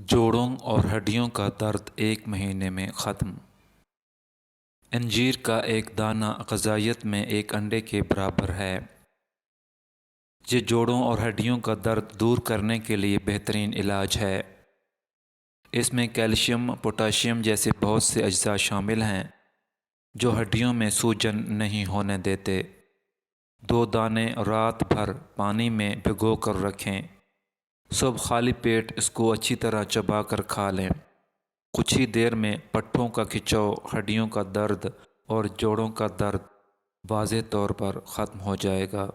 جوڑوں اور ہڈیوں کا درد ایک مہینے میں ختم۔ انجیر کا ایک دانہ غذائیت میں ایک انڈے کے برابر ہے۔ یہ جوڑوں اور ہڈیوں کا درد دور کرنے کے لیے بہترین علاج ہے۔ اس میں کیلشیم، پوٹاشیم جیسے بہت سے اجزاء شامل ہیں جو ہڈیوں میں سوجن نہیں ہونے دیتے۔ 2 دانے رات بھر پانی میں بھگو کر رکھیں۔ صبح خالی پیٹ اس کو اچھی طرح چبا کر کھا لیں۔ کچھ ہی دیر میں پٹھوں کا کھچاؤ، ہڈیوں کا درد اور جوڑوں کا درد واضح طور پر ختم ہو جائے گا۔